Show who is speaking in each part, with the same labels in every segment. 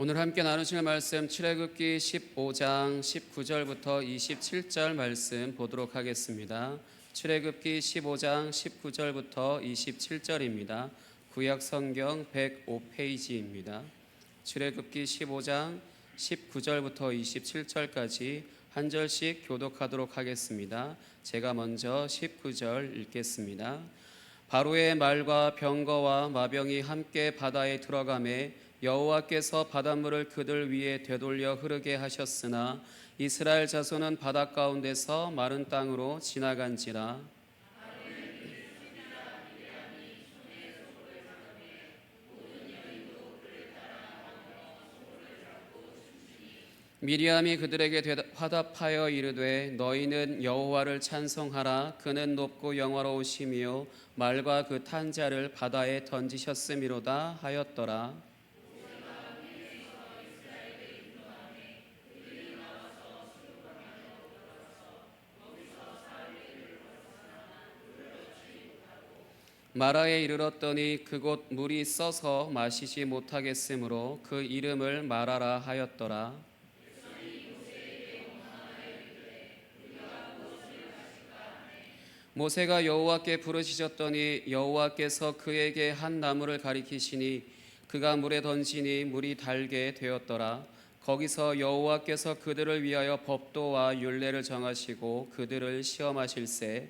Speaker 1: 오늘 함께 나누실 말씀 출애굽기 15장 19절부터 27절 말씀 보도록 하겠습니다. 출애굽기 15장 19절부터 27절입니다. 구약 성경 105페이지입니다. 출애굽기 15장 19절부터 27절까지 한 절씩 교독하도록 하겠습니다. 제가 먼저 19절 읽겠습니다. 바로의 말과 병거와 마병이 함께 바다에 들어가매 여호와께서 바닷물을 그들 위에 되돌려 흐르게 하셨으나 이스라엘 자손은 바다 가운데서 마른 땅으로 지나간지라. 미리암이 그들에게 화답하여 이르되 너희는 여호와를 찬송하라. 그는 높고 영화로우시며 말과 그 탄 자를 바다에 던지셨음이로다 하였더라. 마라에 이르렀더니 그곳 물이 써서 마시지 못하겠으므로 그 이름을 마라라 하였더라. 모세가 여호와께 부르짖었더니 여호와께서 그에게 한 나무를 가리키시니 그가 물에 던지니 물이 달게 되었더라. 거기서 여호와께서 그들을 위하여 법도와 율례를 정하시고 그들을 시험하실세.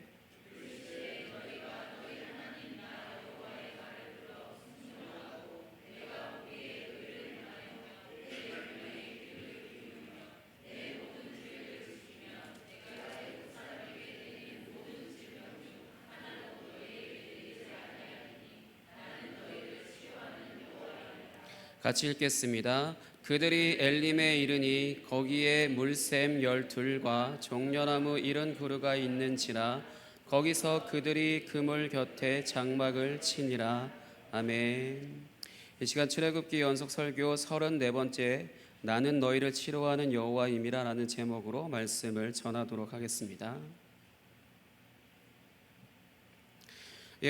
Speaker 1: 같이 읽겠습니다. 그들이 엘림에 이르니 거기에 물샘 12과 종려나무 70그루가 있는지라. 거기서 그들이 그물 곁에 장막을 치니라. 아멘. 이 시간 출애굽기 연속 설교 34번째 나는 너희를 치료하는 여호와임이라 라는 제목으로 말씀을 전하도록 하겠습니다.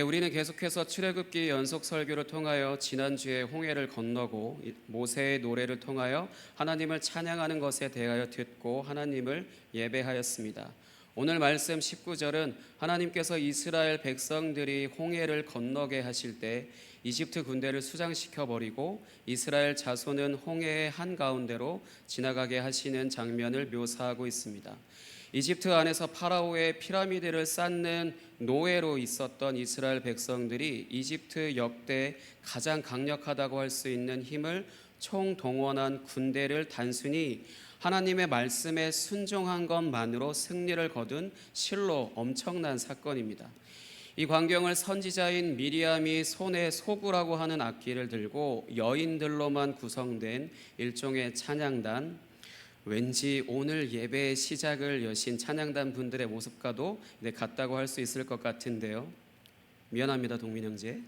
Speaker 1: 우리는 계속해서 출애굽기 연속 설교를 통하여 지난주에 홍해를 건너고 모세의 노래를 통하여 하나님을 찬양하는 것에 대하여 듣고 하나님을 예배하였습니다. 오늘 말씀 19절은 하나님께서 이스라엘 백성들이 홍해를 건너게 하실 때 이집트 군대를 수장시켜 버리고 이스라엘 자손은 홍해의 한가운데로 지나가게 하시는 장면을 묘사하고 있습니다. 이집트 안에서 파라오의 피라미드를 쌓는 노예로 있었던 이스라엘 백성들이 이집트 역대 가장 강력하다고 할 수 있는 힘을 총동원한 군대를 단순히 하나님의 말씀에 순종한 것만으로 승리를 거둔 실로 엄청난 사건입니다. 이 광경을 선지자인 미리암이 손에 소구라고 하는 악기를 들고 여인들로만 구성된 일종의 찬양단, 왠지 오늘 예배의 시작을 여신 찬양단 분들의 모습과도 같다고 할 수 있을 것 같은데요. 미안합니다, 동민 형제.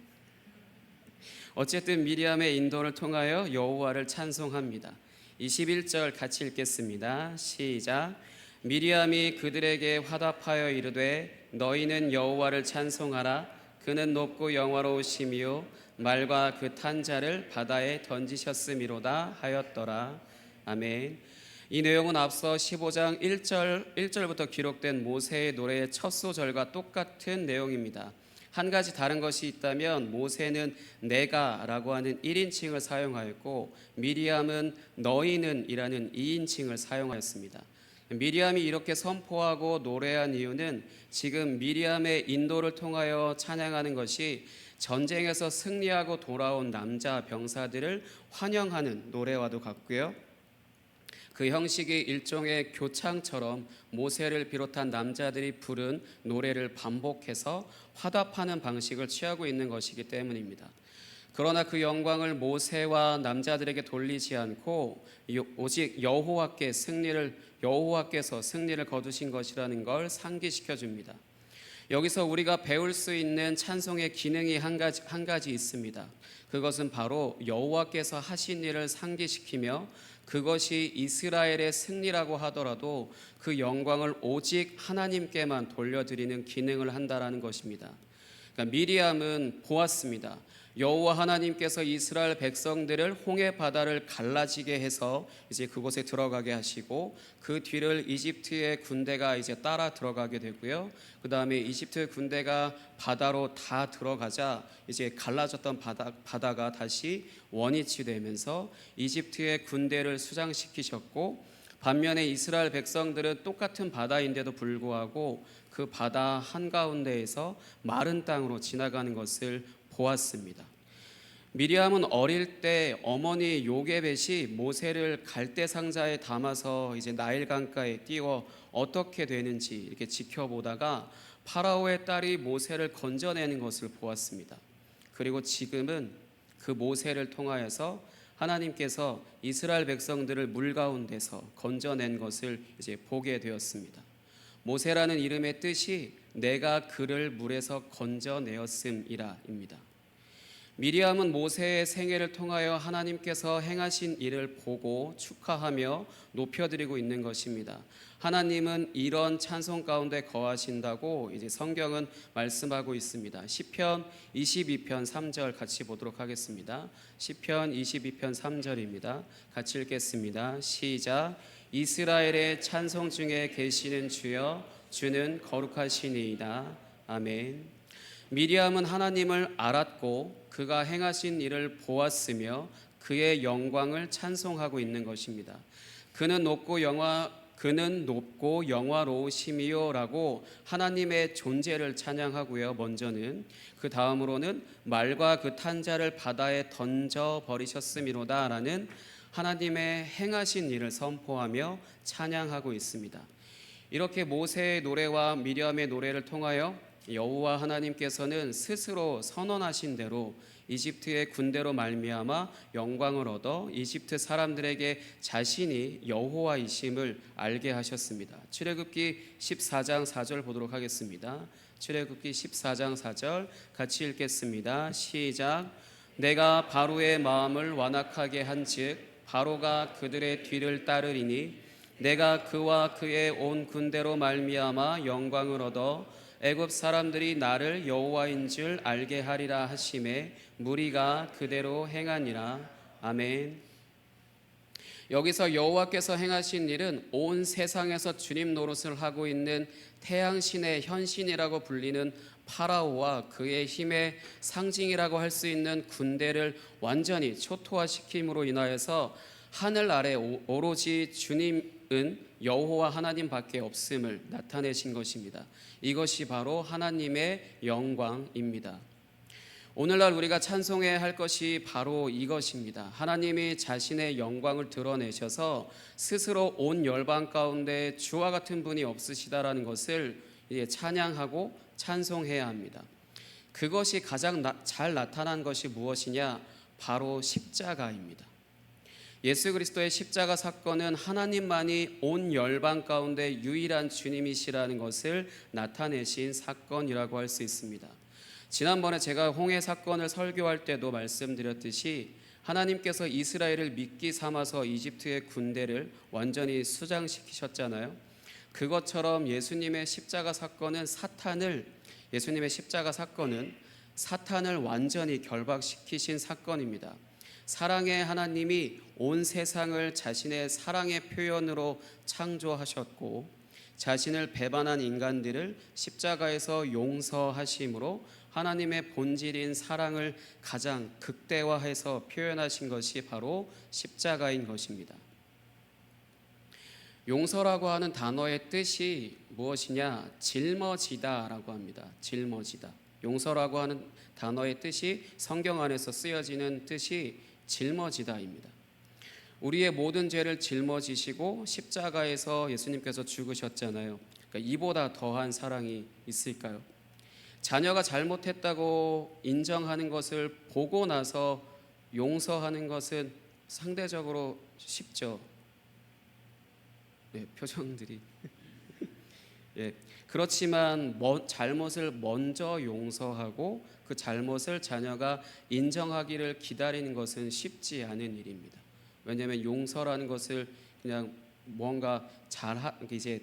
Speaker 1: 어쨌든 미리암의 인도를 통하여 여호와를 찬송합니다. 21절 같이 읽겠습니다. 시작. 미리암이 그들에게 화답하여 이르되 너희는 여호와를 찬송하라. 그는 높고 영화로우시며 말과 그 탄 자를 바다에 던지셨음이로다 하였더라. 아멘. 이 내용은 앞서 15장 1절부터 기록된 모세의 노래의 첫 소절과 똑같은 내용입니다. 한 가지 다른 것이 있다면 모세는 내가라고 하는 1인칭을 사용하였고 미리암은 너희는 이라는 2인칭을 사용하였습니다. 미리암이 이렇게 선포하고 노래한 이유는 지금 미리암의 인도를 통하여 찬양하는 것이 전쟁에서 승리하고 돌아온 남자 병사들을 환영하는 노래와도 같고요. 그 형식이 일종의 교창처럼 모세를 비롯한 남자들이 부른 노래를 반복해서 화답하는 방식을 취하고 있는 것이기 때문입니다. 그러나 그 영광을 모세와 남자들에게 돌리지 않고 오직 여호와께서 승리를 거두신 것이라는 걸 상기시켜 줍니다. 여기서 우리가 배울 수 있는 찬송의 기능이 한 가지 있습니다. 그것은 바로 여호와께서 하신 일을 상기시키며 그것이 이스라엘의 승리라고 하더라도 그 영광을 오직 하나님께만 돌려드리는 기능을 한다라는 것입니다. 그러니까 미리암은 보았습니다. 여호와 하나님께서 이스라엘 백성들을 홍해 바다를 갈라지게 해서 이제 그곳에 들어가게 하시고, 그 뒤를 이집트의 군대가 이제 따라 들어가게 되고요. 그 다음에 이집트 군대가 바다로 다 들어가자 이제 갈라졌던 바다가 다시 원위치 되면서 이집트의 군대를 수장시키셨고, 반면에 이스라엘 백성들은 똑같은 바다인데도 불구하고 그 바다 한가운데에서 마른 땅으로 지나가는 것을 보았습니다. 미리암은 어릴 때 어머니 요게벳이 모세를 갈대 상자에 담아서 이제 나일 강가에 띄워 어떻게 되는지 이렇게 지켜보다가 파라오의 딸이 모세를 건져내는 것을 보았습니다. 그리고 지금은 그 모세를 통하여서 하나님께서 이스라엘 백성들을 물 가운데서 건져낸 것을 이제 보게 되었습니다. 모세라는 이름의 뜻이 내가 그를 물에서 건져내었음이라입니다. 미리암은 모세의 생애를 통하여 하나님께서 행하신 일을 보고 축하하며 높여드리고 있는 것입니다. 하나님은 이런 찬송 가운데 거하신다고 이제 성경은 말씀하고 있습니다. 시편 22편 3절 같이 보도록 하겠습니다. 시편 22편 3절입니다. 같이 읽겠습니다. 시작. 이스라엘의 찬송 중에 계시는 주여, 주는 거룩하시니이다. 아멘. 미리암은 하나님을 알았고 그가 행하신 일을 보았으며 그의 영광을 찬송하고 있는 것입니다. 그는 높고 영화로우심이요라고 하나님의 존재를 찬양하고요. 먼저는 그 다음으로는 말과 그 탄자를 바다에 던져 버리셨음이로다라는 하나님의 행하신 일을 선포하며 찬양하고 있습니다. 이렇게 모세의 노래와 미리암의 노래를 통하여 여호와 하나님께서는 스스로 선언하신 대로 이집트의 군대로 말미암아 영광을 얻어 이집트 사람들에게 자신이 여호와이심을 알게 하셨습니다. 출애굽기 14장 4절 보도록 하겠습니다. 출애굽기 14장 4절 같이 읽겠습니다. 시작. 내가 바로의 마음을 완악하게 한즉 바로가 그들의 뒤를 따르리니 내가 그와 그의 온 군대로 말미암아 영광을 얻어 애굽 사람들이 나를 여호와인 줄 알게 하리라 하심에 무리가 그대로 행하니라. 아멘. 여기서 여호와께서 행하신 일은 온 세상에서 주님 노릇을 하고 있는 태양신의 현신이라고 불리는 파라오와 그의 힘의 상징이라고 할 수 있는 군대를 완전히 초토화시킴으로 인하여서 하늘 아래 오로지 주님은 여호와 하나님밖에 없음을 나타내신 것입니다. 이것이 바로 하나님의 영광입니다. 오늘날 우리가 찬송해야 할 것이 바로 이것입니다. 하나님이 자신의 영광을 드러내셔서 스스로 온 열방 가운데 주와 같은 분이 없으시다라는 것을 찬양하고 찬송해야 합니다. 그것이 가장 잘 나타난 것이 무엇이냐? 바로 십자가입니다. 예수 그리스도의 십자가 사건은 하나님만이 온 열방 가운데 유일한 주님이시라는 것을 나타내신 사건이라고 할 수 있습니다. 지난번에 제가 홍해 사건을 설교할 때도 말씀드렸듯이 하나님께서 이스라엘을 미끼 삼아서 이집트의 군대를 완전히 수장시키셨잖아요. 그것처럼 예수님의 십자가 사건은 사탄을 완전히 결박시키신 사건입니다. 사랑의 하나님이 온 세상을 자신의 사랑의 표현으로 창조하셨고 자신을 배반한 인간들을 십자가에서 용서하심으로 하나님의 본질인 사랑을 가장 극대화해서 표현하신 것이 바로 십자가인 것입니다. 용서라고 하는 단어의 뜻이 무엇이냐? 짊어지다라고 합니다. 짊어지다. 용서라고 하는 단어의 뜻이 성경 안에서 쓰여지는 뜻이 짊어지다입니다. 우리의 모든 죄를 짊어지시고 십자가에서 예수님께서 죽으셨잖아요. 그러니까 이보다 더한 사랑이 있을까요? 자녀가 잘못했다고 인정하는 것을 보고 나서 용서하는 것은 상대적으로 쉽죠. 네, 표정들이. 예, 그렇지만 잘못을 먼저 용서하고 그 잘못을 자녀가 인정하기를 기다리는 것은 쉽지 않은 일입니다. 왜냐하면 용서라는 것을 그냥 뭔가 잘하겠지라고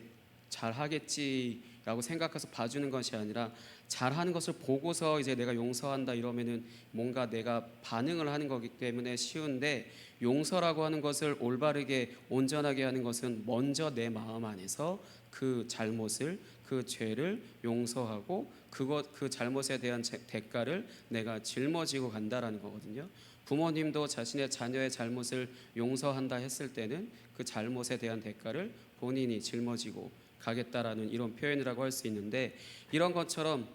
Speaker 1: 용서라고 생각해서 봐주는 것이 아니라 잘하는 것을 보고서 이제 내가 용서한다 이러면은 뭔가 내가 반응을 하는 거기 때문에 쉬운데, 용서라고 하는 것을 올바르게 온전하게 하는 것은 먼저 내 마음 안에서 그 잘못을, 그 죄를 용서하고 그 잘못에 대한 대가를 내가 짊어지고 간다라는 거거든요. 부모님도 자신의 자녀의 잘못을 용서한다 했을 때는 그 잘못에 대한 대가를 본인이 짊어지고 가겠다라는 이런 표현이라고 할 수 있는데, 이런 것처럼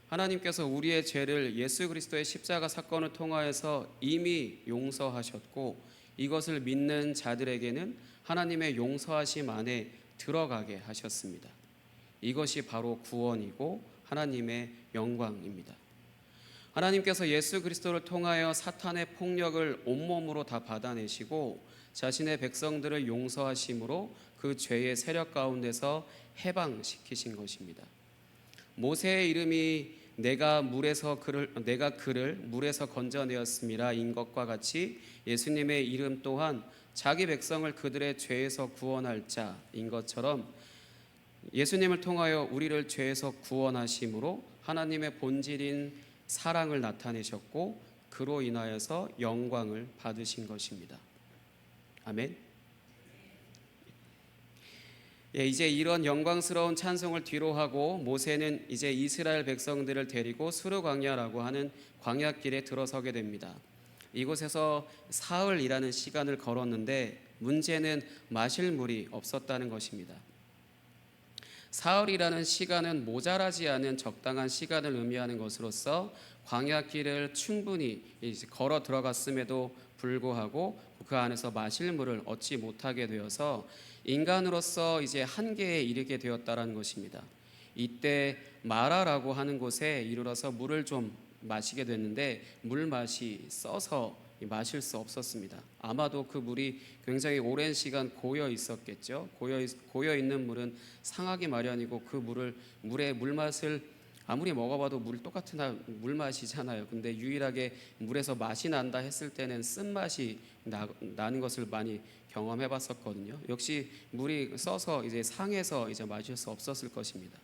Speaker 1: 하나님께서 우리의 죄를 예수 그리스도의 십자가 사건을 통하여서 이미 용서하셨고, 이것을 믿는 자들에게는 하나님의 용서하심 안에 들어가게 하셨습니다. 이것이 바로 구원이고 하나님의 영광입니다. 하나님께서 예수 그리스도를 통하여 사탄의 폭력을 온몸으로 다 받아내시고 자신의 백성들을 용서하심으로 그 죄의 세력 가운데서 해방시키신 것입니다. 모세의 이름이 내가 그를 물에서 건져내었음이라 인 것과 같이 예수님의 이름 또한 자기 백성을 그들의 죄에서 구원할 자인 것처럼 예수님을 통하여 우리를 죄에서 구원하심으로 하나님의 본질인 사랑을 나타내셨고 그로 인하여서 영광을 받으신 것입니다. 아멘. 이제 이런 영광스러운 찬송을 뒤로하고 모세는 이제 이스라엘 백성들을 데리고 수르 광야라고 하는 광야길에 들어서게 됩니다. 이곳에서 사흘이라는 시간을 걸었는데 문제는 마실 물이 없었다는 것입니다. 사흘이라는 시간은 모자라지 않은 적당한 시간을 의미하는 것으로서 광야길을 충분히 걸어 들어갔음에도 불구하고 그 안에서 마실 물을 얻지 못하게 되어서 인간으로서 이제 한계에 이르게 되었다라는 것입니다. 이때 마라라고 하는 곳에 이르러서 물을 좀 마시게 됐는데 물맛이 써서 마실 수 없었습니다. 아마도 그 물이 굉장히 오랜 시간 고여 있었겠죠. 고여 있는 물은 상하기 마련이고 그 물의 물맛을 아무리 먹어봐도 물 똑같은 물맛이잖아요. 근데 유일하게 물에서 맛이 난다 했을 때는 쓴맛이 나는 것을 많이 경험해봤었거든요. 역시 물이 써서 이제 상해서 이제 마실 수 없었을 것입니다.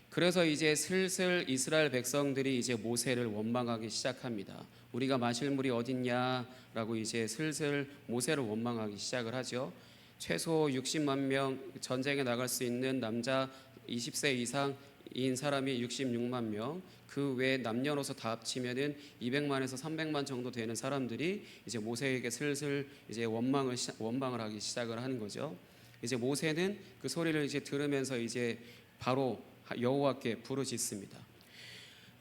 Speaker 1: 그래서 이제 슬슬 이스라엘 백성들이 이제 모세를 원망하기 시작합니다. 우리가 마실 물이 어딨냐라고 이제 슬슬 모세를 원망하기 시작을 하죠. 최소 60만 명 전쟁에 나갈 수 있는 남자 20세 이상인 사람이 66만 명, 그 외 남녀노소 다 합치면은 200만에서 300만 정도 되는 사람들이 이제 모세에게 슬슬 이제 원망을 하기 시작을 하는 거죠. 이제 모세는 그 소리를 이제 들으면서 이제 바로 여호와께 부르짖습니다.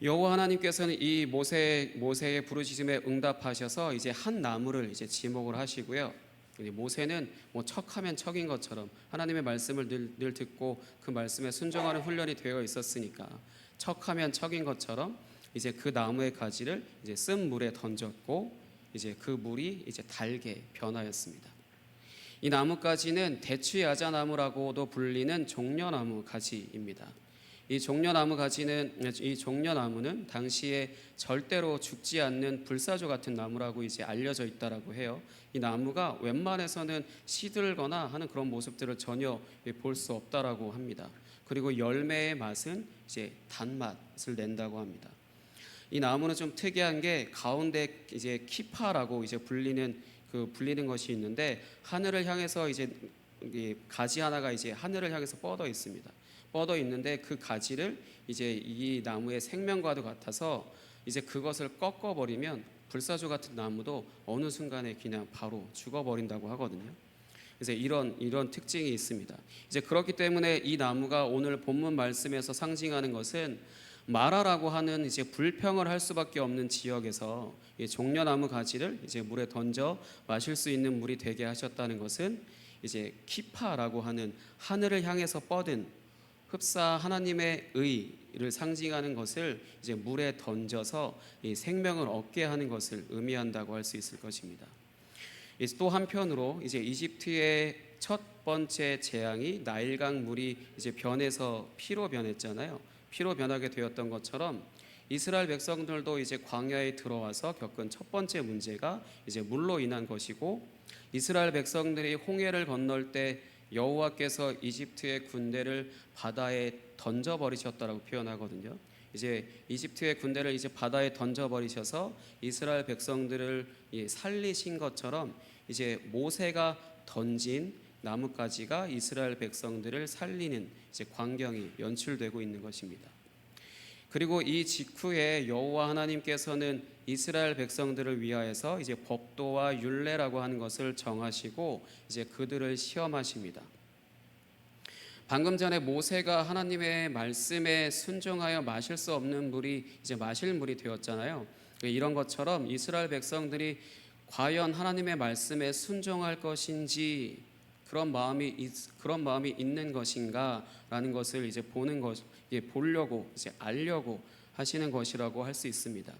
Speaker 1: 여호와 하나님께서는 이 모세의 부르짖음에 응답하셔서 이제 한 나무를 이제 지목을 하시고요. 모세는 뭐 척하면 척인 것처럼 하나님의 말씀을 늘 듣고 그 말씀에 순종하는 훈련이 되어 있었으니까 척하면 척인 것처럼 이제 그 나무의 가지를 이제 쓴 물에 던졌고 이제 그 물이 이제 달게 변하였습니다. 이 나뭇가지는 대추야자나무라고도 불리는 종려나무 가지입니다. 이 종려나무는 당시에 절대로 죽지 않는 불사조 같은 나무라고 이제 알려져 있다라고 해요. 이 나무가 웬만해서는 시들거나 하는 그런 모습들을 전혀 볼 수 없다라고 합니다. 그리고 열매의 맛은 이제 단맛을 낸다고 합니다. 이 나무는 좀 특이한 게 가운데 이제 키파라고 이제 불리는 것이 있는데 하늘을 향해서 이제 가지 하나가 이제 하늘을 향해서 뻗어 있습니다. 뻗어 있는데 그 가지를 이제 이 나무의 생명과도 같아서 이제 그것을 꺾어 버리면 불사조 같은 나무도 어느 순간에 그냥 바로 죽어 버린다고 하거든요. 그래서 이런 특징이 있습니다. 이제 그렇기 때문에 이 나무가 오늘 본문 말씀에서 상징하는 것은 마라라고 하는 이제 불평을 할 수밖에 없는 지역에서 이 종려나무 가지를 이제 물에 던져 마실 수 있는 물이 되게 하셨다는 것은 이제 키파라고 하는 하늘을 향해서 뻗은 흡사 하나님의 의를 상징하는 것을 이제 물에 던져서 이 생명을 얻게 하는 것을 의미한다고 할 수 있을 것입니다. 또 한편으로 이제 이집트의 첫 번째 재앙이 나일강 물이 이제 변해서 피로 변했잖아요. 피로 변하게 되었던 것처럼 이스라엘 백성들도 이제 광야에 들어와서 겪은 첫 번째 문제가 이제 물로 인한 것이고, 이스라엘 백성들이 홍해를 건널 때 여호와께서 이집트의 군대를 바다에 던져버리셨다라고 표현하거든요. 이제 이집트의 군대를 이제 바다에 던져버리셔서 이스라엘 백성들을 살리신 것처럼 이제 모세가 던진 나뭇가지가 이스라엘 백성들을 살리는 이제 광경이 연출되고 있는 것입니다. 그리고 이 직후에 여호와 하나님께서는 이스라엘 백성들을 위하여서 이제 법도와 율례라고 하는 것을 정하시고 이제 그들을 시험하십니다. 방금 전에 모세가 하나님의 말씀에 순종하여 마실 수 없는 물이 이제 마실 물이 되었잖아요. 이런 것처럼 이스라엘 백성들이 과연 하나님의 말씀에 순종할 것인지 그런 마음이 있는 것인가라는 것을 이제 보려고 이제 알려고 하시는 것이라고 할 수 있습니다.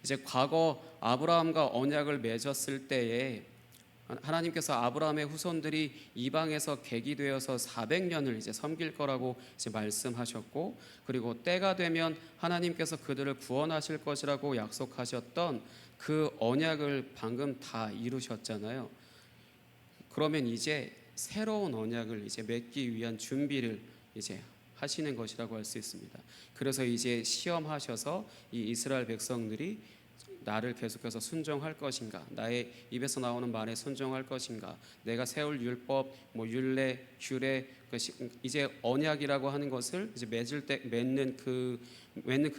Speaker 1: 이제 과거 아브라함과 언약을 맺었을 때에 하나님께서 아브라함의 후손들이 이방에서 객이 되어서 400년을 이제 섬길 거라고 이제 말씀하셨고, 그리고 때가 되면 하나님께서 그들을 구원하실 것이라고 약속하셨던 그 언약을 방금 다 이루셨잖아요. 그러면 이제 새로운 언약을 이제 맺기 위한 준비를 이제 하시는 것이라고 할 수 있습니다. 그래서 이제 시험하셔서 이 이스라엘 백성들이 나를 계속해서 순종할 것인가, 나의 입에서 나오는 말에 순종할 것인가, 내가 세울 율법, 율례, 규례, 이제 언약이라고 하는 것을 이제 맺는 그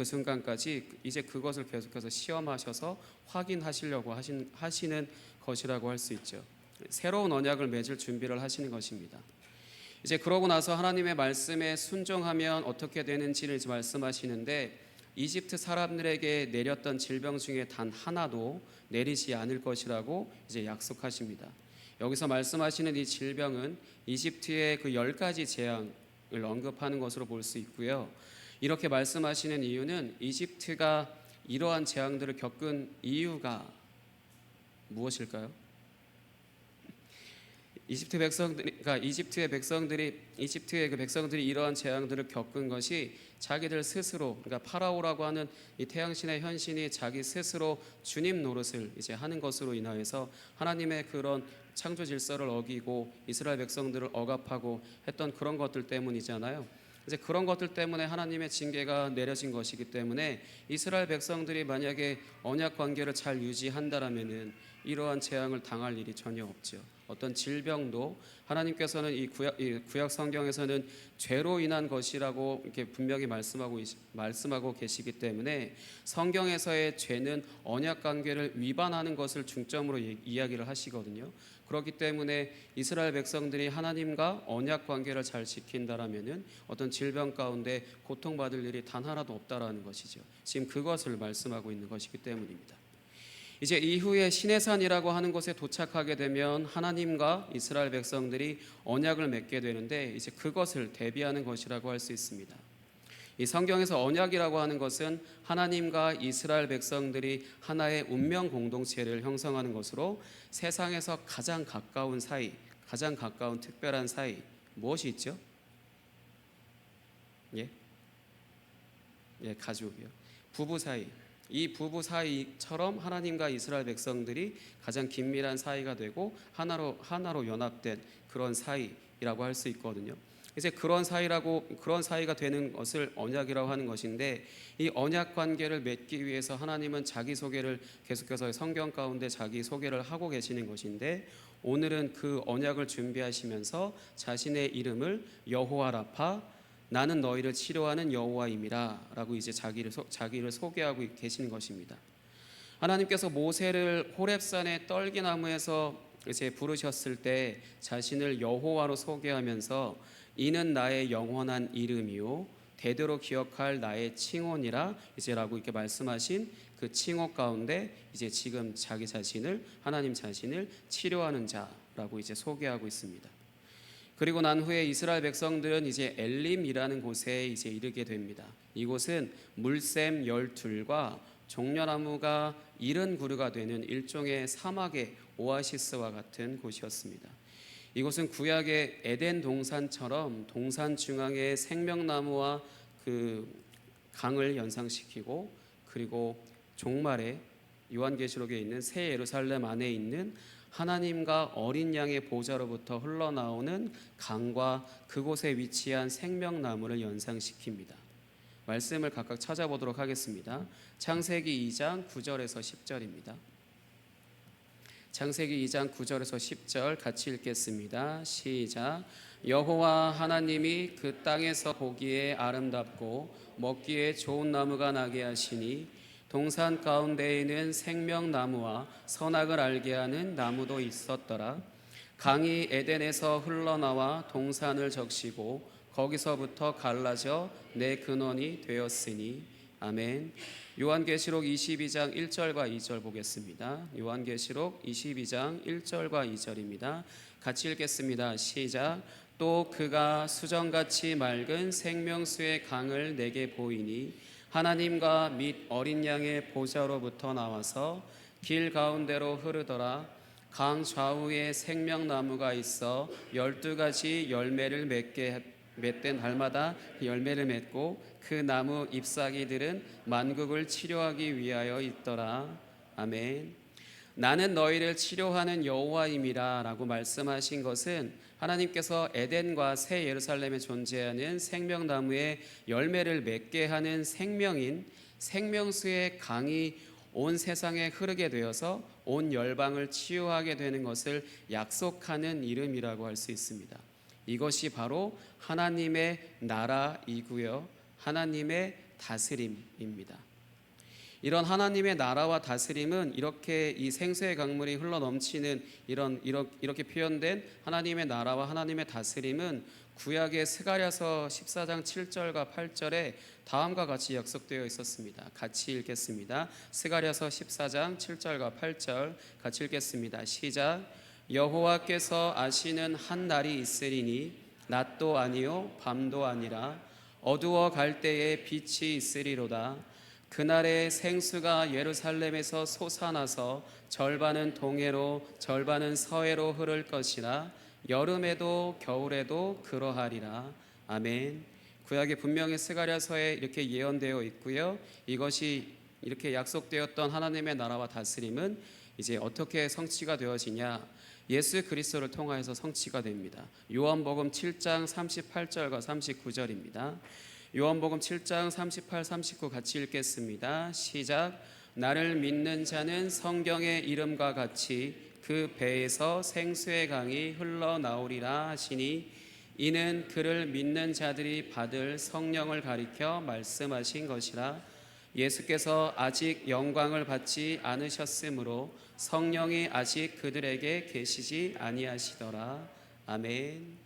Speaker 1: 순간까지 이제 그것을 계속해서 시험하셔서 확인하시려고 하시는 것이라고 할 수 있죠. 새로운 언약을 맺을 준비를 하시는 것입니다. 이제 그러고 나서 하나님의 말씀에 순종하면 어떻게 되는지를 이제 말씀하시는데, 이집트 사람들에게 내렸던 질병 중에 단 하나도 내리지 않을 것이라고 이제 약속하십니다. 여기서 말씀하시는 이 질병은 이집트의 그 10가지 재앙을 언급하는 것으로 볼 수 있고요. 이렇게 말씀하시는 이유는 이집트가 이러한 재앙들을 겪은 이유가 무엇일까요? 이집트의 그 백성들이 이러한 재앙들을 겪은 것이 자기들 스스로, 그러니까 파라오라고 하는 이 태양신의 현신이 자기 스스로 주님 노릇을 이제 하는 것으로 인하여서 하나님의 그런 창조 질서를 어기고 이스라엘 백성들을 억압하고 했던 그런 것들 때문이잖아요. 이제 그런 것들 때문에 하나님의 징계가 내려진 것이기 때문에 이스라엘 백성들이 만약에 언약 관계를 잘 유지한다라면은 이러한 재앙을 당할 일이 전혀 없죠. 어떤 질병도 하나님께서는 이 구약 성경에서는 죄로 인한 것이라고 이렇게 분명히 말씀하고 계시기 때문에 성경에서의 죄는 언약 관계를 위반하는 것을 중점으로 이야기를 하시거든요. 그렇기 때문에 이스라엘 백성들이 하나님과 언약 관계를 잘 지킨다라면은 어떤 질병 가운데 고통받을 일이 단 하나도 없다라는 것이죠. 지금 그것을 말씀하고 있는 것이기 때문입니다. 이제 이후에 시내산이라고 하는 곳에 도착하게 되면 하나님과 이스라엘 백성들이 언약을 맺게 되는데, 이제 그것을 대비하는 것이라고 할 수 있습니다. 이 성경에서 언약이라고 하는 것은 하나님과 이스라엘 백성들이 하나의 운명 공동체를 형성하는 것으로 세상에서 가장 가까운 사이, 가장 가까운 특별한 사이 무엇이 있죠? 가족이요. 부부 사이. 이 부부 사이처럼 하나님과 이스라엘 백성들이 가장 긴밀한 사이가 되고 하나로 연합된 그런 사이라고 할 수 있거든요. 이제 그런 사이가 되는 것을 언약이라고 하는 것인데, 이 언약 관계를 맺기 위해서 하나님은 자기 소개를 계속해서 성경 가운데 자기 소개를 하고 계시는 것인데, 오늘은 그 언약을 준비하시면서 자신의 이름을 여호와 라파, 나는 너희를 치료하는 여호와임이라 라고 이제 자기를 소개하고 계시는 것입니다. 하나님께서 모세를 호렙산의 떨기나무에서 이제 부르셨을 때 자신을 여호와로 소개하면서 이는 나의 영원한 이름이요 대대로 기억할 나의 칭호니라 이제라고 이렇게 말씀하신 그 칭호 가운데 이제 지금 하나님 자신을 치료하는 자라고 이제 소개하고 있습니다. 그리고 난 후에 이스라엘 백성들은 이제 엘림이라는 곳에 이제 이르게 됩니다. 이곳은 물샘 12과 종려나무가 70그루가 되는 일종의 사막의 오아시스와 같은 곳이었습니다. 이곳은 구약의 에덴 동산처럼 동산 중앙에 생명나무와 그 강을 연상시키고, 그리고 종말에 요한계시록에 있는 새 예루살렘 안에 있는 하나님과 어린 양의 보좌로부터 흘러나오는 강과 그곳에 위치한 생명나무를 연상시킵니다. 말씀을 각각 찾아보도록 하겠습니다. 창세기 2장 9절에서 10절입니다. 창세기 2장 9절에서 10절 같이 읽겠습니다. 시작. 여호와 하나님이 그 땅에서 보기에 아름답고 먹기에 좋은 나무가 나게 하시니 동산 가운데에는 생명나무와 선악을 알게 하는 나무도 있었더라. 강이 에덴에서 흘러나와 동산을 적시고 거기서부터 갈라져 내 근원이 되었으니. 아멘. 요한계시록 22장 1절과 2절 보겠습니다. 요한계시록 22장 1절과 2절입니다. 같이 읽겠습니다. 시작. 또 그가 수정같이 맑은 생명수의 강을 내게 보이니 하나님과 및 어린 양의 보좌로부터 나와서 길 가운데로 흐르더라. 강 좌우에 생명나무가 있어 12가지 열매를 맺된 달마다 열매를 맺고 그 나무 잎사귀들은 만국을 치료하기 위하여 있더라. 아멘. 나는 너희를 치료하는 여호와임이라 라고 말씀하신 것은 하나님께서 에덴과 새 예루살렘에 존재하는 생명나무에 열매를 맺게 하는 생명인 생명수의 강이 온 세상에 흐르게 되어서 온 열방을 치유하게 되는 것을 약속하는 이름이라고 할 수 있습니다. 이것이 바로 하나님의 나라이고요, 하나님의 다스림입니다. 이런 하나님의 나라와 다스림은 이렇게 이 생수의 강물이 흘러 넘치는 이렇게 표현된 하나님의 나라와 하나님의 다스림은 구약의 스가랴서 14장 7절과 8절에 다음과 같이 약속되어 있었습니다. 같이 읽겠습니다. 스가랴서 14장 7절과 8절 같이 읽겠습니다. 시작. 여호와께서 아시는 한 날이 있으리니 낮도 아니요 밤도 아니라 어두워 갈 때에 빛이 있으리로다. 그날에 생수가 예루살렘에서 솟아나서 절반은 동해로 절반은 서해로 흐를 것이라. 여름에도 겨울에도 그러하리라. 아멘. 구약에 분명히 스가랴서에 이렇게 예언되어 있고요, 이것이 이렇게 약속되었던 하나님의 나라와 다스림은 이제 어떻게 성취가 되어지냐, 예수 그리스도를 통하여서 성취가 됩니다. 요한복음 7장 38절과 39절입니다. 요한복음 7장 38, 39 같이 읽겠습니다. 시작. 나를 믿는 자는 성경의 이름과 같이 그 배에서 생수의 강이 흘러나오리라 하시니 이는 그를 믿는 자들이 받을 성령을 가리켜 말씀하신 것이라. 예수께서 아직 영광을 받지 않으셨으므로 성령이 아직 그들에게 계시지 아니하시더라. 아멘.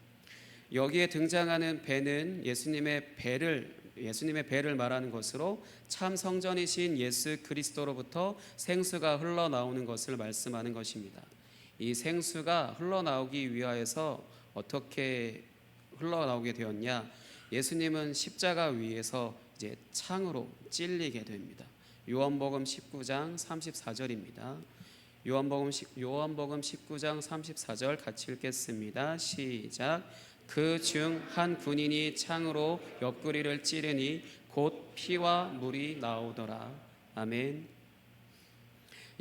Speaker 1: 여기에 등장하는 배는 예수님의 배를 말하는 것으로 참 성전이신 예수 그리스도로부터 생수가 흘러나오는 것을 말씀하는 것입니다. 이 생수가 흘러나오기 위하여서 어떻게 흘러나오게 되었냐? 예수님은 십자가 위에서 이제 창으로 찔리게 됩니다. 요한복음 19장 34절입니다. 요한복음 19장 34절 같이 읽겠습니다. 시작. 그 중 한 군인이 창으로 옆구리를 찌르니 곧 피와 물이 나오더라. 아멘.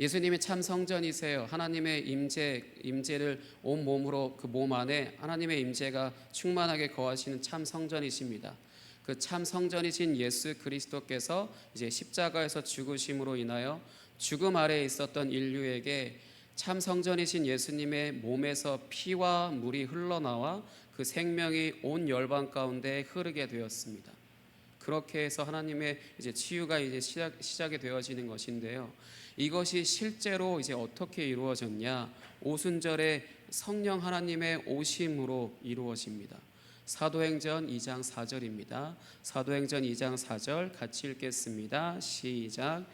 Speaker 1: 예수님이 참 성전이세요. 하나님의 임재를 온 몸으로 그 몸 안에 하나님의 임재가 충만하게 거하시는 참 성전이십니다. 그 참 성전이신 예수 그리스도께서 이제 십자가에서 죽으심으로 인하여 죽음 아래에 있었던 인류에게 참 성전이신 예수님의 몸에서 피와 물이 흘러나와 그 생명이 온 열방 가운데 흐르게 되었습니다. 그렇게 해서 하나님의 이제 치유가 이제 시작이 되어지는 것인데요. 이것이 실제로 이제 어떻게 이루어졌냐? 오순절에 성령 하나님의 오심으로 이루어집니다. 사도행전 2장 4절입니다. 사도행전 2장 4절 같이 읽겠습니다. 시작.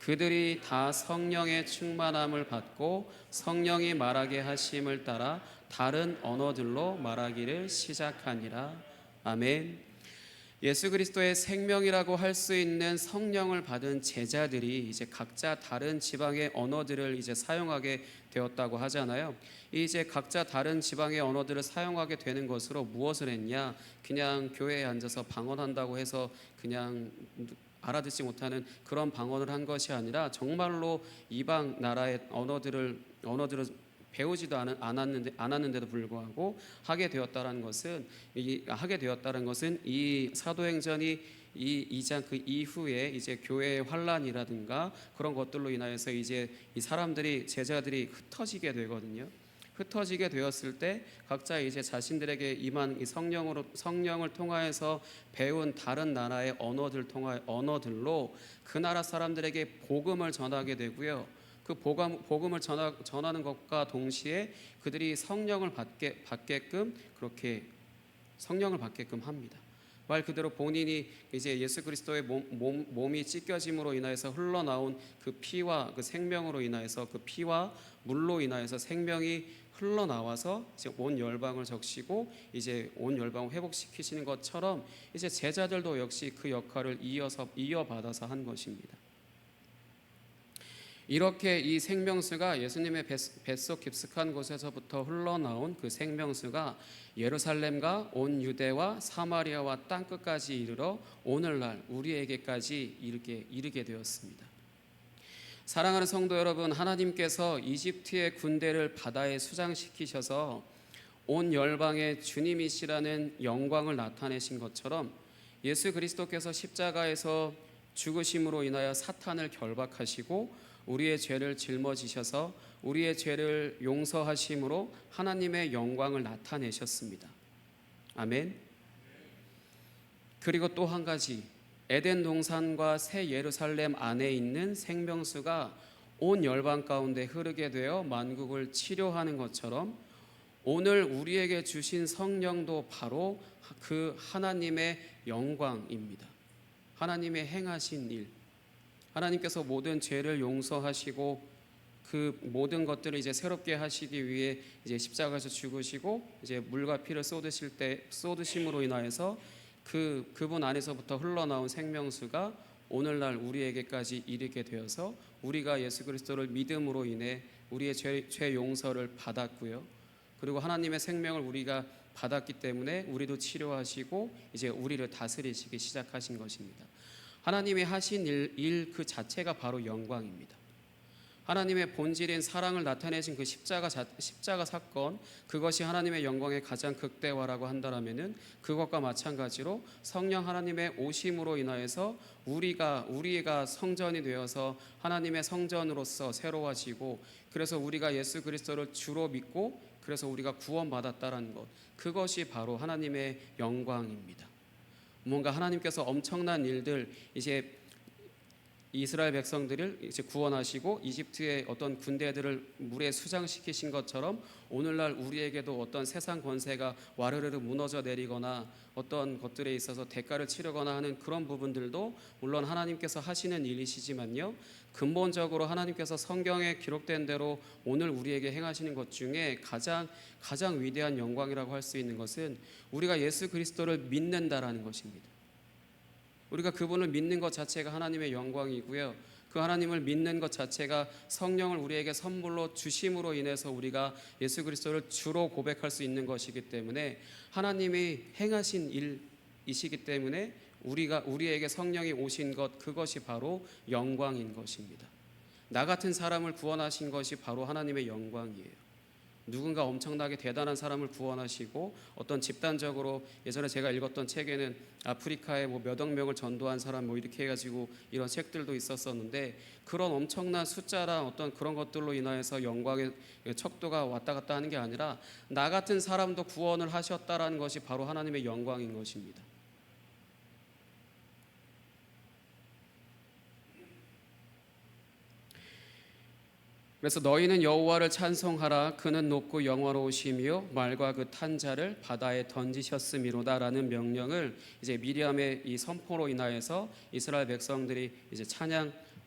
Speaker 1: 그들이 다 성령의 충만함을 받고 성령이 말하게 하심을 따라 다른 언어들로 말하기를 시작하니라. 아멘. 예수 그리스도의 생명이라고 할 수 있는 성령을 받은 제자들이 이제 각자 다른 지방의 언어들을 이제 사용하게 되었다고 하잖아요. 이제 각자 다른 지방의 언어들을 사용하게 되는 것으로 무엇을 했냐? 그냥 교회에 앉아서 방언한다고 해서 그냥 알아듣지 못하는 그런 방언을 한 것이 아니라 정말로 이방 나라의 언어들을 배우지도 않았는데도 불구하고 하게 되었다는 것은 이 사도행전이 이 2장 그 이후에 이제 교회의 환란이라든가 그런 것들로 인하여서 이제 이 사람들이 제자들이 흩어지게 되거든요. 흩어지게 되었을 때 각자 이제 자신들에게 임한 이 성령을 통하여서 배운 다른 나라의 언어들로 그 나라 사람들에게 복음을 전하게 되고요. 그 복음을 전하는 것과 동시에 그들이 성령을 받게끔 그렇게 성령을 받게끔 합니다. 말 그대로 본인이 이제 예수 그리스도의 몸이 찢겨짐으로 인하여서 흘러나온 그 피와 그 생명으로 인하여서 그 피와 물로 인하여서 생명이 흘러나와서 이제 온 열방을 적시고 이제 온 열방을 회복시키시는 것처럼 이제 제자들도 역시 그 역할을 이어받아서 한 것입니다. 이렇게 이 생명수가 예수님의 뱃속 깊숙한 곳에서부터 흘러나온 그 생명수가 예루살렘과 온 유대와 사마리아와 땅끝까지 이르러 오늘날 우리에게까지 이르게 되었습니다. 사랑하는 성도 여러분, 하나님께서 이집트의 군대를 바다에 수장시키셔서 온 열방에 주님이시라는 영광을 나타내신 것처럼 예수 그리스도께서 십자가에서 죽으심으로 인하여 사탄을 결박하시고 우리의 죄를 짊어지셔서 우리의 죄를 용서하심으로 하나님의 영광을 나타내셨습니다. 아멘. 그리고 또 한 가지, 에덴 동산과 새 예루살렘 안에 있는 생명수가 온 열방 가운데 흐르게 되어 만국을 치료하는 것처럼 오늘 우리에게 주신 성령도 바로 그 하나님의 영광입니다. 하나님의 행하신 일, 하나님께서 모든 죄를 용서하시고 그 모든 것들을 이제 새롭게 하시기 위해 이제 십자가에서 죽으시고 이제 물과 피를 쏟으심으로 인하여서 그분 안에서부터 흘러나온 생명수가 오늘날 우리에게까지 이르게 되어서 우리가 예수 그리스도를 믿음으로 인해 우리의 죄 용서를 받았고요. 그리고 하나님의 생명을 우리가 받았기 때문에 우리도 치료하시고 이제 우리를 다스리시기 시작하신 것입니다. 하나님이 하신 일 그 자체가 바로 영광입니다. 하나님의 본질인 사랑을 나타내신 그 십자가 사건, 그것이 하나님의 영광의 가장 극대화라고 한다면은 그것과 마찬가지로 성령 하나님의 오심으로 인하여서 우리가 성전이 되어서 하나님의 성전으로서 새로워지고 그래서 우리가 예수 그리스도를 주로 믿고 그래서 우리가 구원받았다라는 것, 그것이 바로 하나님의 영광입니다. 뭔가 하나님께서 엄청난 일들, 이제 이스라엘 백성들을 이제 구원하시고 이집트의 어떤 군대들을 물에 수장시키신 것처럼 오늘날 우리에게도 어떤 세상 권세가 와르르르 무너져 내리거나 어떤 것들에 있어서 대가를 치르거나 하는 그런 부분들도 물론 하나님께서 하시는 일이시지만요, 근본적으로 하나님께서 성경에 기록된 대로 오늘 우리에게 행하시는 것 중에 가장 위대한 영광이라고 할 수 있는 것은 우리가 예수 그리스도를 믿는다라는 것입니다. 우리가 그분을 믿는 것 자체가 하나님의 영광이고요. 그 하나님을 믿는 것 자체가 성령을 우리에게 선물로 주심으로 인해서 우리가 예수 그리스도를 주로 고백할 수 있는 것이기 때문에 하나님이 행하신 일이시기 때문에 우리에게 성령이 오신 것, 그것이 바로 영광인 것입니다. 나 같은 사람을 구원하신 것이 바로 하나님의 영광이에요. 누군가 엄청나게 대단한 사람을 구원하시고 어떤 집단적으로 예전에 제가 읽었던 책에는 아프리카에 몇억 명을 전도한 사람 이렇게 해가지고 이런 책들도 있었었는데 그런 엄청난 숫자랑 어떤 그런 것들로 인하여서 영광의 척도가 왔다 갔다 하는 게 아니라 나 같은 사람도 구원을 하셨다라는 것이 바로 하나님의 영광인 것입니다. 그래서 너희는 여호와를 찬송하라. 그는 높고 영화로우시며 말과 그 탄 자를 바다에 던지셨음이로다라는 명령을 이제 미리암의 이 선포로 인하여서 이스라엘 백성들이 이제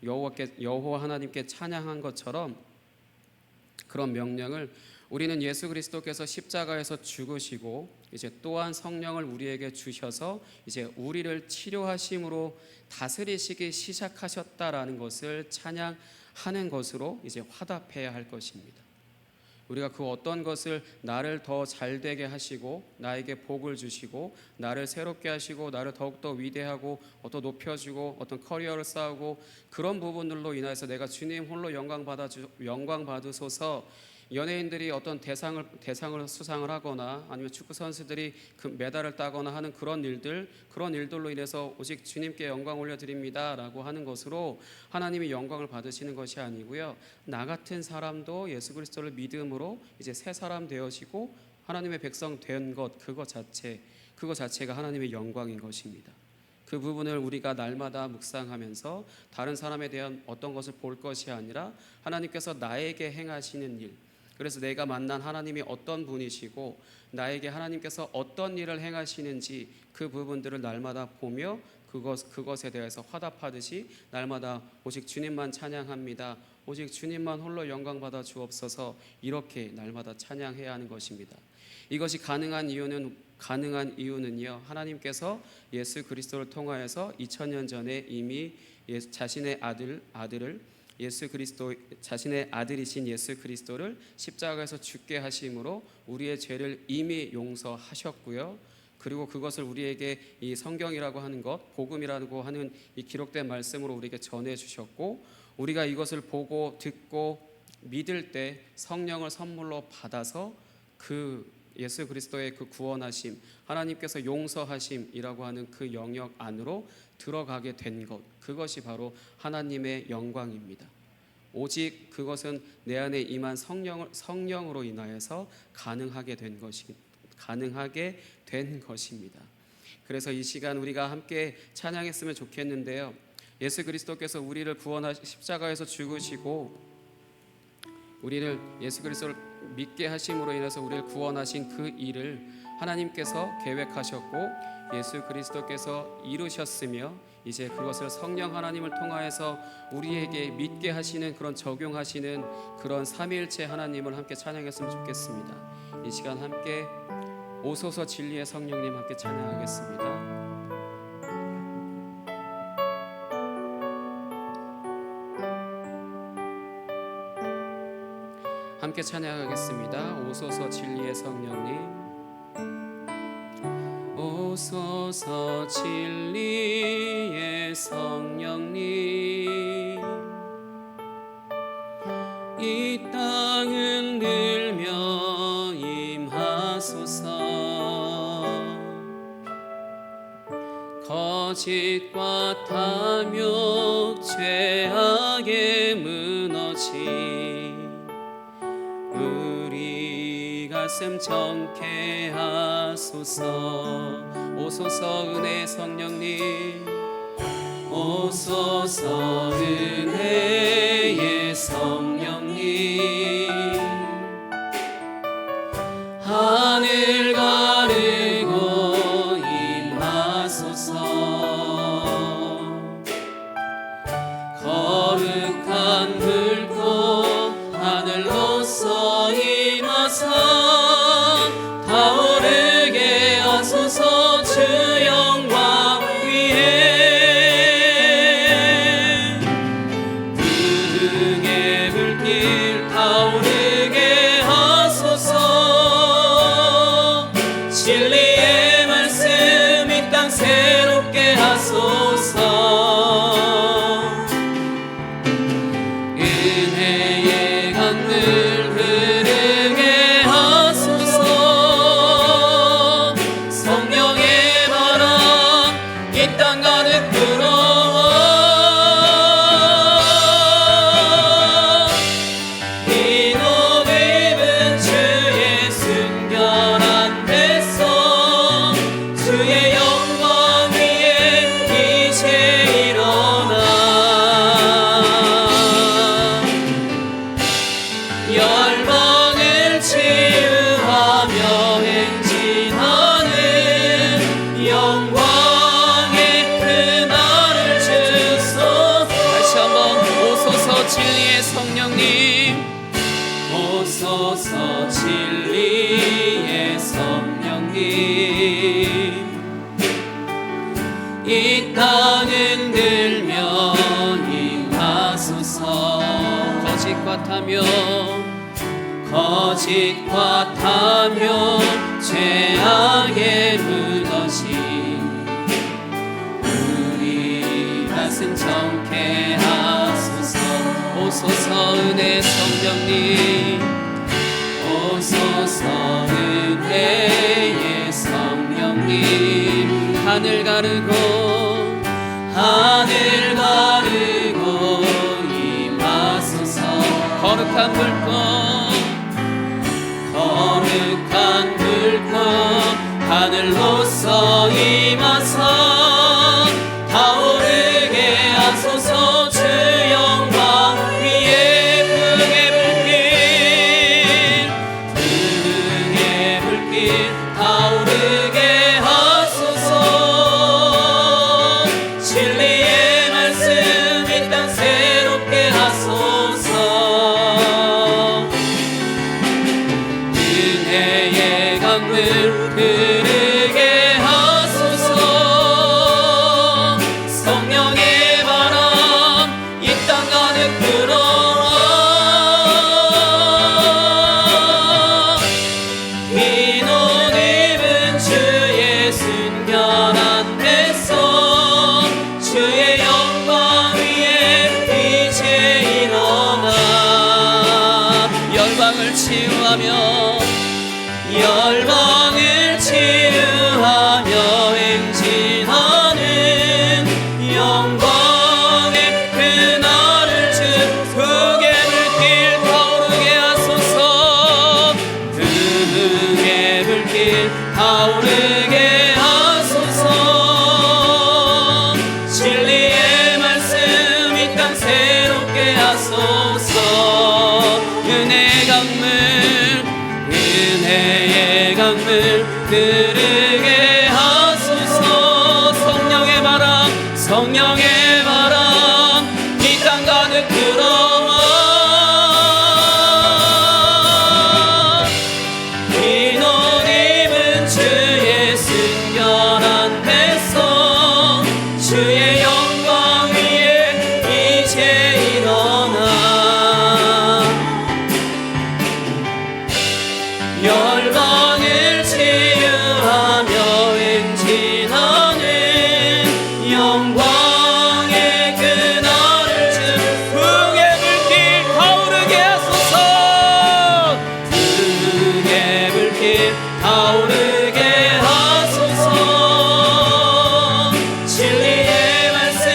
Speaker 1: 여호와 하나님께 찬양한 것처럼 그런 명령을 우리는 예수 그리스도께서 십자가에서 죽으시고 이제 또한 성령을 우리에게 주셔서 이제 우리를 치료하심으로 다스리시기 시작하셨다라는 것을 찬양하는 것으로 이제 화답해야 할 것입니다. 우리가 그 어떤 것을 나를 더 잘되게 하시고 나에게 복을 주시고 나를 새롭게 하시고 나를 더욱더 위대하고 어떤 높여주고 어떤 커리어를 쌓고 그런 부분들로 인해서 내가 주님 홀로 영광 받으소서 연예인들이 어떤 대상을 수상을 하거나 아니면 축구 선수들이 그 메달을 따거나 하는 그런 일들로 인해서 오직 주님께 영광 올려드립니다라고 하는 것으로 하나님이 영광을 받으시는 것이 아니고요. 나 같은 사람도 예수 그리스도를 믿음으로 이제 새 사람 되어지고 하나님의 백성 된 것, 그거 자체가 하나님의 영광인 것입니다. 그 부분을 우리가 날마다 묵상하면서 다른 사람에 대한 어떤 것을 볼 것이 아니라 하나님께서 나에게 행하시는 일, 그래서 내가 만난 하나님이 어떤 분이시고 나에게 하나님께서 어떤 일을 행하시는지 그 부분들을 날마다 보며 그것에 대해서 화답하듯이 날마다 오직 주님만 찬양합니다, 오직 주님만 홀로 영광 받아 주옵소서, 이렇게 날마다 찬양해야 하는 것입니다. 이것이 가능한 이유는요, 하나님께서 예수 그리스도를 통하여서 2000년 전에 이미 자신의 아들이신 예수 그리스도를 십자가에서 죽게 하심으로 우리의 죄를 이미 용서하셨고요. 그리고 그것을 우리에게 이 성경이라고 하는 것, 복음이라고 하는 이 기록된 말씀으로 우리에게 전해 주셨고, 우리가 이것을 보고 듣고 믿을 때 성령을 선물로 받아서 그 예수 그리스도의 그 구원하심, 하나님께서 용서하심이라고 하는 그 영역 안으로 들어가게 된 것, 그것이 바로 하나님의 영광입니다. 오직 그것은 내 안에 임한 성령으로 인하여서 가능하게 된 것입니다. 그래서 이 시간 우리가 함께 찬양했으면 좋겠는데요, 예수 그리스도께서 우리를 십자가에서 죽으시고 우리를 예수 그리스도를 믿게 하심으로 인해서 우리를 구원하신 그 일을 하나님께서 계획하셨고 예수 그리스도께서 이루셨으며, 이제 그것을 성령 하나님을 통하여서 우리에게 믿게 하시는, 그런 적용하시는 그런 삼위일체 하나님을 함께 찬양했으면 좋겠습니다. 이 시간 함께 오소서 진리의 성령님 함께 찬양하겠습니다. 함께 찬양하겠습니다. 오소서 진리의 성령님, 오소서 진리의 성령님, 이 땅 흔들며 임하소서. 거짓과 탐욕 죄악에 무너진 우리 가슴 정케 하소서. 오소서 은혜의 성령님, 오소서 은혜의 성령님, 하늘 가르고 임하소서. 거룩한 불꽃 하늘로서 임하사 타오르게 하소서. 주 영광 위에 그의 불길 타오르게 하소서. 진리의 말씀 이 땅 새롭게 하소서. 은혜의 강물 흐르게 하소서. 성령의 바람 이 땅 가득 불어와 흰옷 입은 주의 순결한 백성, 주의 영광 위에 이제 일어나 열방을 치유하며 행진하는 영광의 그날을 주소서. 다시 한번 오소서 진리의 성령님, 오소서 진리의 성령님, 이 땅 흔들며 임하소서. 거짓과 탐욕 죄악에 무너진 우리 가슴 정케 하소서. 오소서 은혜 성령님, 오소서 은혜의 성령님 하늘 가르고 임하소서 거룩한 불꽃 하늘로서 임하사 타오르게 하소서 주 영광 위에 등의 불길 타오르게 하소서 진리의 말씀 이 땅 새롭게 하소서 은혜의 강물 흐르게 하소서 성령의 바람 이 땅 가득 불어와 흰 옷 입은 주의 순결한 뱃속 주의 영광 위에 이제 일어나 열방을 치유하며 행진하는 영광의 그날을 주 등의 불길 타오르게 하소서 등의 불길 타오르게 하소서 진리의 말씀 이 땅 새롭게 하소서 은혜의 강물 흐르게 하소서 성령의 바람 이 땅 가득 불어와 흰 옷 입은 주의 순결한 뱃속 주의 영광 위에 이제 일어나 열방을 치유하며 행진하는 영광의 그날을 주 등의 불길 타오르게 하소서 등의 불길 타오르게 하소서 진리의 말씀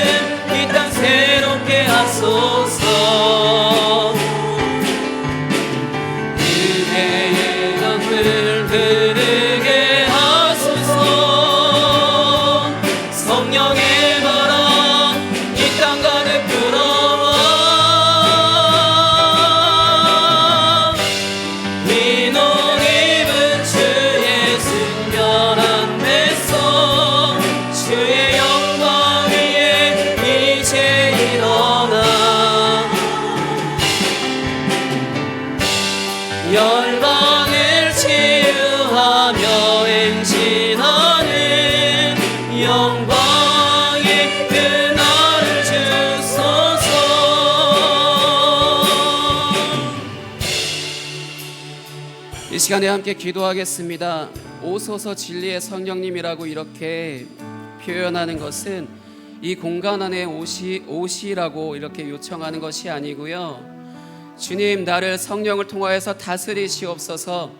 Speaker 1: 이 땅 새롭게 하소서 흐르게 하소서 성령의 바람 이 땅 가득 불어와 흰 옷 입은 주의 순결한 뱃속 주의 영광 위에 이제 일어나 열방을 치유하며 행진하는 영광의 그날을 주소서 이 시간에 함께 기도하겠습니다. 오소서 진리의 성령님이라고 이렇게 표현하는 것은 이 공간 안에 오시라고 이렇게 요청하는 것이 아니고요 주님 나를 성령을 통하여서 다스리시옵소서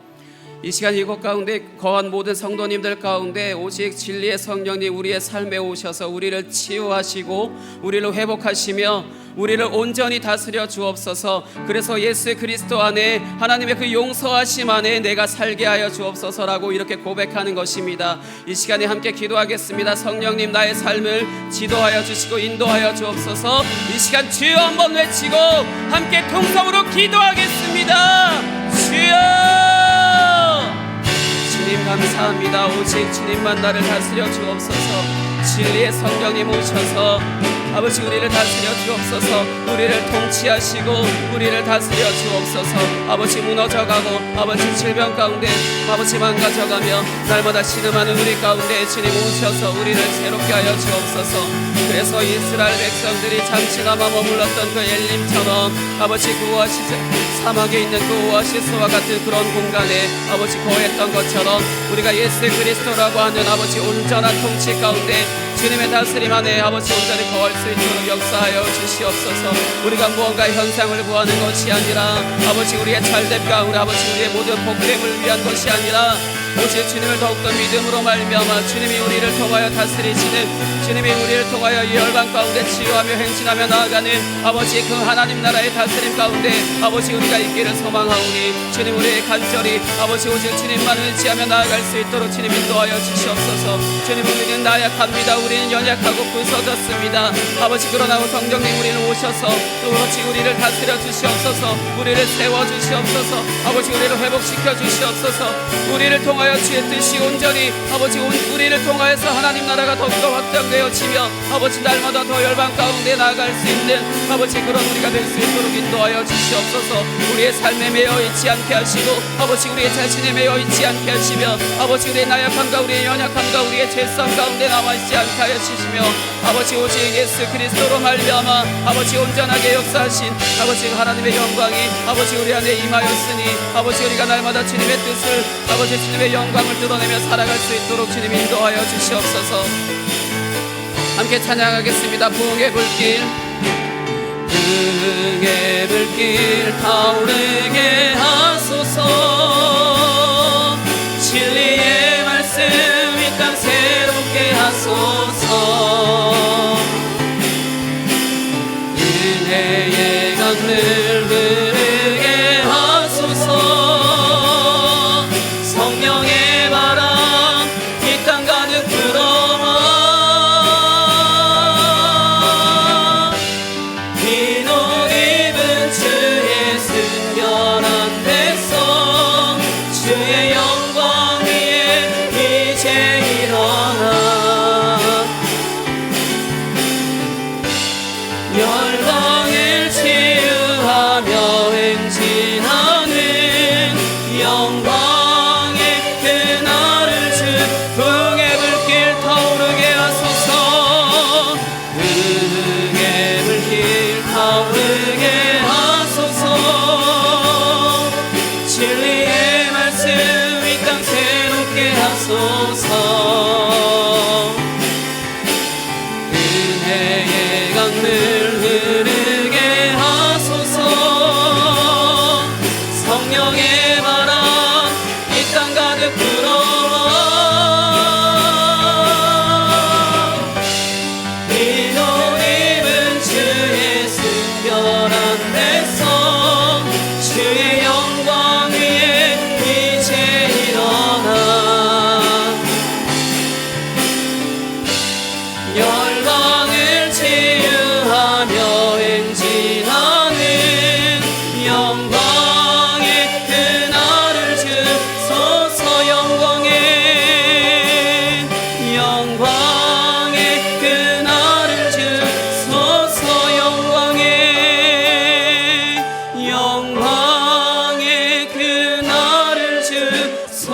Speaker 1: 이 시간 이곳 가운데 거한 모든 성도님들 가운데 오직 진리의 성령님 우리의 삶에 오셔서 우리를 치유하시고 우리를 회복하시며 우리를 온전히 다스려 주옵소서 그래서 예수 그리스도 안에 하나님의 그 용서하심 안에 내가 살게 하여 주옵소서라고 이렇게 고백하는 것입니다. 이 시간에 함께 기도하겠습니다. 성령님 나의 삶을 지도하여 주시고 인도하여 주옵소서 이 시간 주여 한번 외치고 함께 통성으로 기도하겠습니다. 주여 주님 감사합니다. 오직 주님만 나를 다스려 주옵소서 진리의 성령님 오셔서 아버지 우리를 다스려 주옵소서 우리를 통치하시고 우리를 다스려 주옵소서 아버지 무너져가고 아버지 질병 가운데 아버지 망가져가며 날마다 신음하는 우리 가운데 주님 오셔서 우리를 새롭게 하여 주옵소서 그래서 이스라엘 백성들이 장치가 머물렀던 그 엘림처럼 아버지 그 오아시스 사막에 있는 그 오아시스와 같은 그런 공간에 아버지 거했던 것처럼 우리가 예수 그리스도라고 하는 아버지 온전한 통치 가운데 주님의 다스림 안에 아버지 온전히 거할 수 있도록 역사하여 주시옵소서. 우리가 무언가 현상을 구하는 것이 아니라 아버지 우리의 잘됨 가운데 아버지 우리의 모든 복됨을 위한 것이 아니라 오직 주님을 더욱더 믿음으로 말미암아 주님이 우리를 통하여 다스리시는, 주님이 우리를 통하여 이 열방 가운데 치유하며 행진하며 나아가는 아버지 그 하나님 나라의 다스림 가운데 아버지 우리가 있기를 소망하오니 주님 우리의 간절히 아버지 오직 주님만을 의지하며 나아갈 수 있도록 주님 인도하여 주시옵소서. 주님 우리는 나약합니다. 우리는 연약하고 부서졌습니다. 아버지 그러나 성령님 우리는 오셔서 또다시 우리를 다스려 주시옵소서. 우리를 세워 주시옵소서. 아버지 우리를 회복시켜 주시옵소서. 우리를 통하여 주의 뜻이 온전히 아버지 우리를 통하여서 하나님 나라가 더욱더 확장되어지며 아버지 날마다 더 열방 가운데 나아갈 수 있는 아버지 그런 우리가 될 수 있도록 인도하여 주시옵소서. 우리의 삶에 매여 있지 않게 하시고 아버지 우리의 자신에 매여 있지 않게 하시며 아버지 우리의 나약함과 우리의 연약함과 우리의 죄성 가운데 남아있지 않게 하여 주시며 아버지 오직 예수 그리스도로 말미암아 아버지 온전하게 역사하신 아버지 하나님의 영광이 아버지 우리 안에 임하였으니 아버지 우리가 날마다 주님의 뜻을 아버지 주님의 영광을 드러내며 살아갈 수 있도록 주님 인도하여 주시옵소서. 함께 찬양하겠습니다. 부흥의 불길, 부흥의 불길 타오르게 하소서. 진리의 말씀 이 땅 새롭게 하소서. 은혜의 강물 흐르게 하소서. 성령의 바람 이 땅 가득 불어와. 흰 옷 입은 주의 순결한 백성 주의 영광 위에 이제 일어나. 열방을 치유하며 행진하는 영광의 그날을 주 부흥의 불길 타오르게 하소서. 부흥의 불길 타오르게 하소서. 진리의 말씀 이 땅 새롭게 하소서. 은혜의 강물 흐르게 하소서. 성령의 바람 이 땅 가득 불어와. 흰 옷 입은 주의 순결한 백성 주의 영광 위에 이제 일어나. 열방을 치유하며 행진하는 영광의 그날을 주소서. 영광의 그날을 주소서. 영광의 그날을 주소서.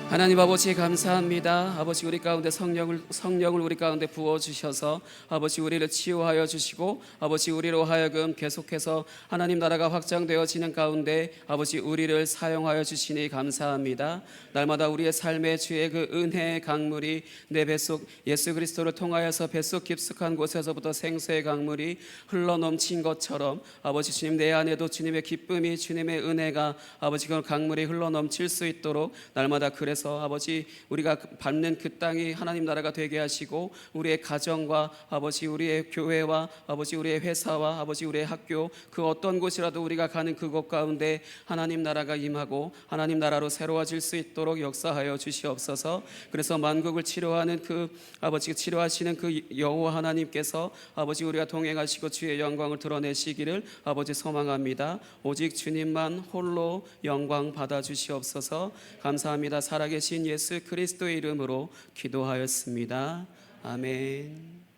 Speaker 1: 하나님 아버지 감사합니다. 아버지 우리 가운데 성령을 우리 가운데 부어주셔서 아버지 우리를 치유하여 주시고 아버지 우리로 하여금 계속해서 하나님 나라가 확장되어지는 가운데 아버지 우리를 사용하여 주시니 감사합니다. 날마다 우리의 삶에 주의 그 은혜의 강물이 내 뱃속 예수 그리스도를 통하여서 뱃속 깊숙한 곳에서부터 생수의 강물이 흘러넘친 것처럼 아버지 주님 내 안에도 주님의 기쁨이 주님의 은혜가 아버지 그 강물이 흘러넘칠 수 있도록 날마다 그래서 아버지 우리가 밟는 그 땅이 하나님 나라가 되게 하시고 우리의 가정과 아버지 우리의 교회와 아버지 우리의 회사와 아버지 우리의 학교 그 어떤 곳이라도 우리가 가는 그곳 가운데 하나님 나라가 임하고 하나님 나라로 새로워질 수 있도록 역사하여 주시옵소서. 그래서 만국을 치료하는 그 아버지 치료하시는 그 여호와 하나님께서 아버지 우리가 동행하시고 주의 영광을 드러내시기를 아버지 소망합니다. 오직 주님만 홀로 영광 받아 주시옵소서. 감사합니다. 살아계신 예수 그리스도의 이름으로 기도하였습니다. 아멘.